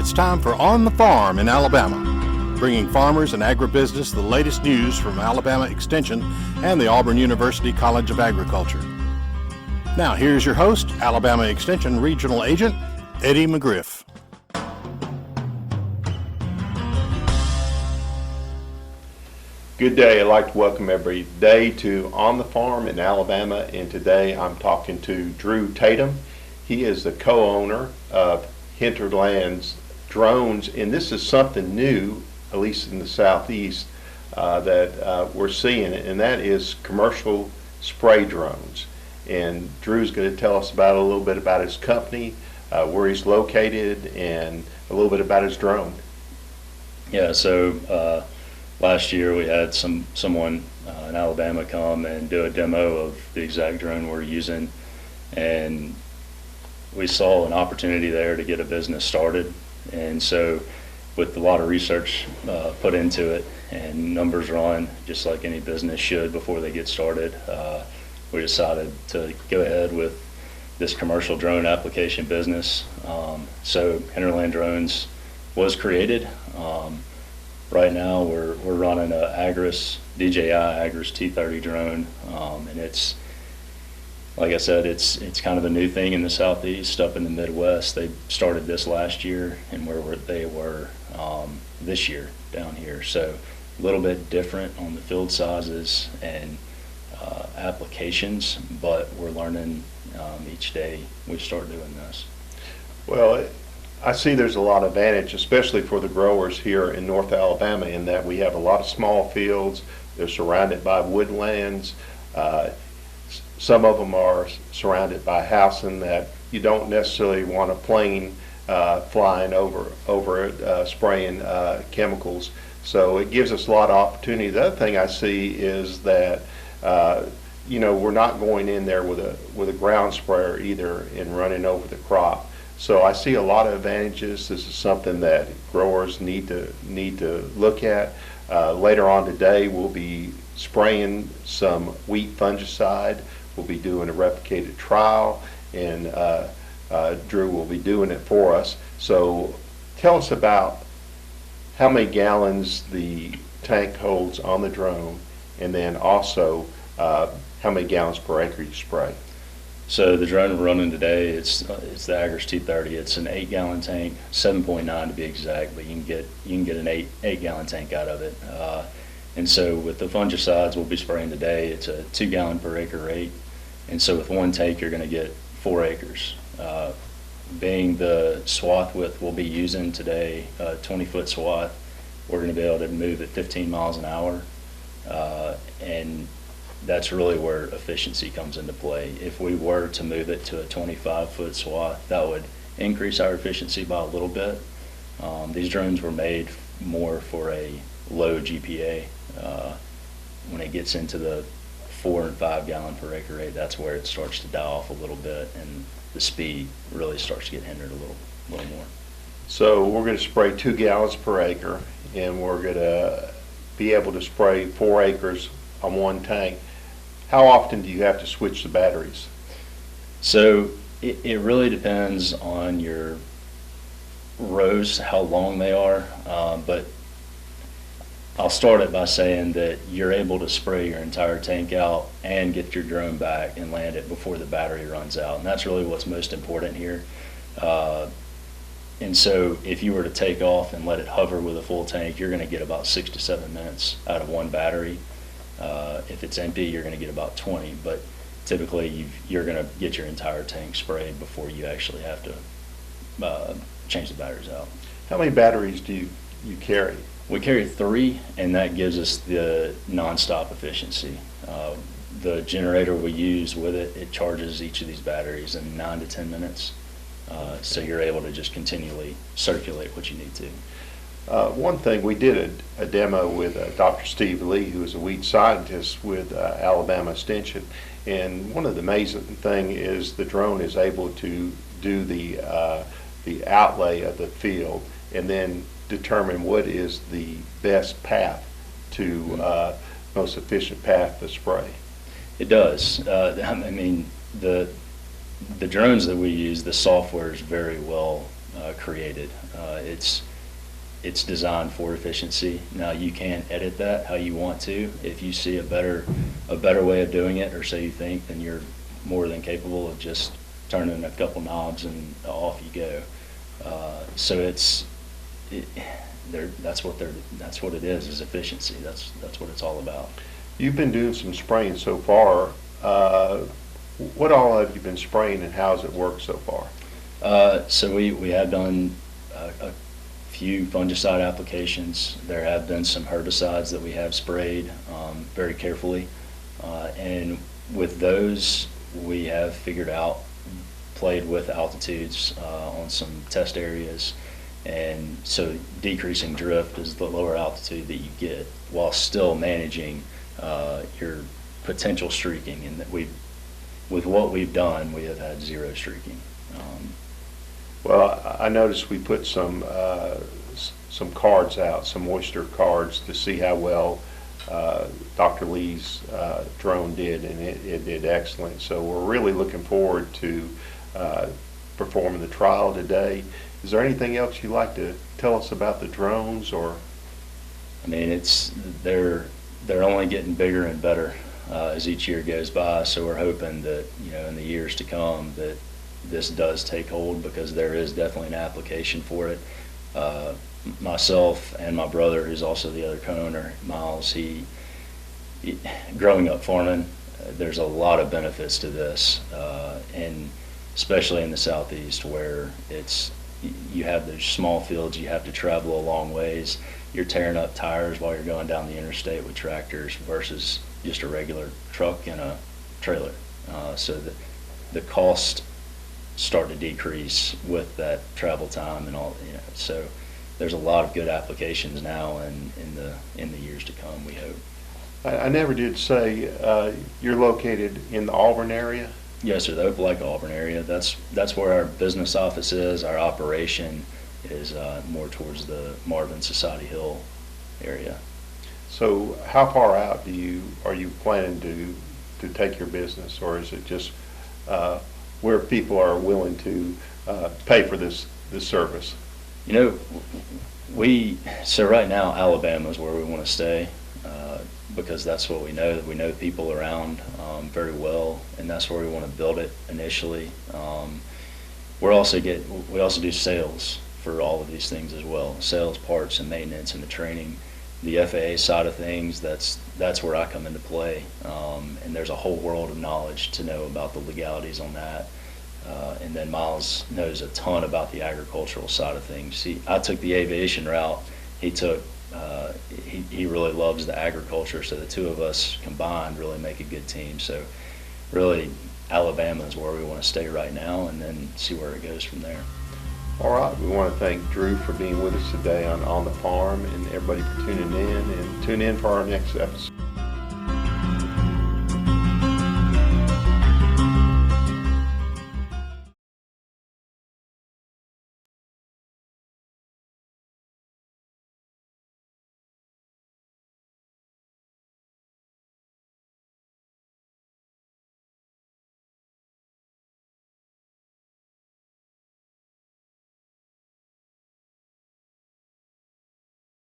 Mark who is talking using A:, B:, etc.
A: It's time for On the Farm in Alabama, bringing farmers and agribusiness the latest news from Alabama Extension and the Auburn University College of Agriculture. Now here's your host, Alabama Extension Regional Agent Eddie McGriff.
B: Good day. I'd like to welcome every day to On the Farm in Alabama, and today I'm talking to Drew Tatum. He is the co-owner of Hinterlands Drones, and this is something new, at least in the Southeast, that we're seeing, and that is commercial spray drones. And Drew's going to tell us about a little bit about his company, where he's located, and a little bit about his drone.
C: Yeah, so last year we had someone in Alabama come and do a demo of the exact drone we're using, and we saw an opportunity there to get a business started. And so with a lot of research put into it and numbers run, just like any business should before they get started, we decided to go ahead with this commercial drone application business. So Hinterland Drones was created. Right now we're running a Agris DJI Agris T30 drone, and it's, like I said, it's kind of a new thing in the Southeast. Up in the Midwest, they started this last year, and they were this year down here. So a little bit different on the field sizes and applications, but we're learning each day we start doing this.
B: Well, I see there's a lot of advantage, especially for the growers here in North Alabama, in that we have a lot of small fields. They're surrounded by woodlands. Some of them are surrounded by housing that you don't necessarily want a plane flying over it, spraying chemicals. So it gives us a lot of opportunity. The other thing I see is that we're not going in there with a ground sprayer either and running over the crop. So I see a lot of advantages. This is something that growers need to look at. Later on today, we'll be spraying some wheat fungicide. We'll be doing a replicated trial, and Drew will be doing it for us. So tell us about how many gallons the tank holds on the drone, and then also how many gallons per acre you spray.
C: So the drone we're running today, it's the Agris T30. It's an 8-gallon tank, 7.9 to be exact, but you can get an 8-gallon tank out of it. And so with the fungicides we'll be spraying today, it's a 2-gallon per acre rate. And so with one tank you're going to get 4 acres. Being the swath width we'll be using today, 20-foot swath, we're going to be able to move at 15 miles an hour. And that's really where efficiency comes into play. If we were to move it to a 25-foot swath, that would increase our efficiency by a little bit. These drones were made more for a low GPA. When it gets into the 4 and 5 gallon per acre rate, that's where it starts to die off a little bit, and the speed really starts to get hindered a little more.
B: So we're going to spray 2 gallons per acre, and we're going to be able to spray 4 acres on one tank. How often do you have to switch the batteries?
C: So it really depends on your rows, how long they are, but I'll start it by saying that you're able to spray your entire tank out and get your drone back and land it before the battery runs out, and that's really what's most important here. And so if you were to take off and let it hover with a full tank, you're going to get about 6 to 7 minutes out of one battery. If it's empty, you're going to get about 20, but typically you're going to get your entire tank sprayed before you actually have to change the batteries out.
B: How many batteries do you carry?
C: We carry 3, and that gives us the non-stop efficiency. The generator we use with it charges each of these batteries in 9 to 10 minutes, so you're able to just continually circulate what you need to.
B: One thing, we did a demo with Dr. Steve Lee, who is a weed scientist with Alabama Extension, and one of the amazing things is the drone is able to do the outlay of the field and then determine what is the best path to most efficient path to spray.
C: It does. I mean, the drones that we use, the software is very well created. It's designed for efficiency. Now you can edit that how you want to. If you see a better way of doing it, or so you think, then you're more than capable of just turning a couple knobs and off you go. So that's what it is efficiency. That's what it's all about.
B: You've been doing some spraying so far. What all have you been spraying, and how's it worked so far?
C: So we have done a few fungicide applications. There have been some herbicides that we have sprayed very carefully, and with those we have figured out, played with altitudes on some test areas, and so decreasing drift is the lower altitude that you get while still managing your potential streaking, and that with what we've done, we have had zero streaking.
B: Well, I noticed we put some cards out, some moisture cards, to see how well Dr. Lee's drone did, and it did excellent. So we're really looking forward to performing the trial today. Is there anything else you'd like to tell us about the drones? Or
C: I mean, they're only getting bigger and better as each year goes by. So we're hoping that, in the years to come, that this does take hold, because there is definitely an application for it. Myself and my brother, who's also the other co-owner, Miles, he growing up farming, there's a lot of benefits to this, and especially in the Southeast, where you have those small fields, you have to travel a long ways. You're tearing up tires while you're going down the interstate with tractors versus just a regular truck and a trailer. So the cost start to decrease with that travel time and all. So there's a lot of good applications now, and in the years to come, we hope.
B: I never did say you're located in the Auburn area.
C: Yes, sir. The Opelika, Auburn area. That's where our business office is. Our operation is more towards the Marvin Society Hill area.
B: So how far out are you planning to take your business, or is it just where people are willing to pay for this service?
C: So right now Alabama is where we want to stay, because that's what we know. We know people around very well, and that's where we want to build it initially. We also do sales for all of these things as well, sales, parts, and maintenance, and the training. The FAA side of things, that's where I come into play, and there's a whole world of knowledge to know about the legalities on that. And then Miles knows a ton about the agricultural side of things. I took the aviation route. He really loves the agriculture, so the two of us combined really make a good team. So really, Alabama is where we want to stay right now, and then see where it goes from there.
B: All right, we want to thank Drew for being with us today on the Farm, and everybody for tuning in, and tune in for our next episode.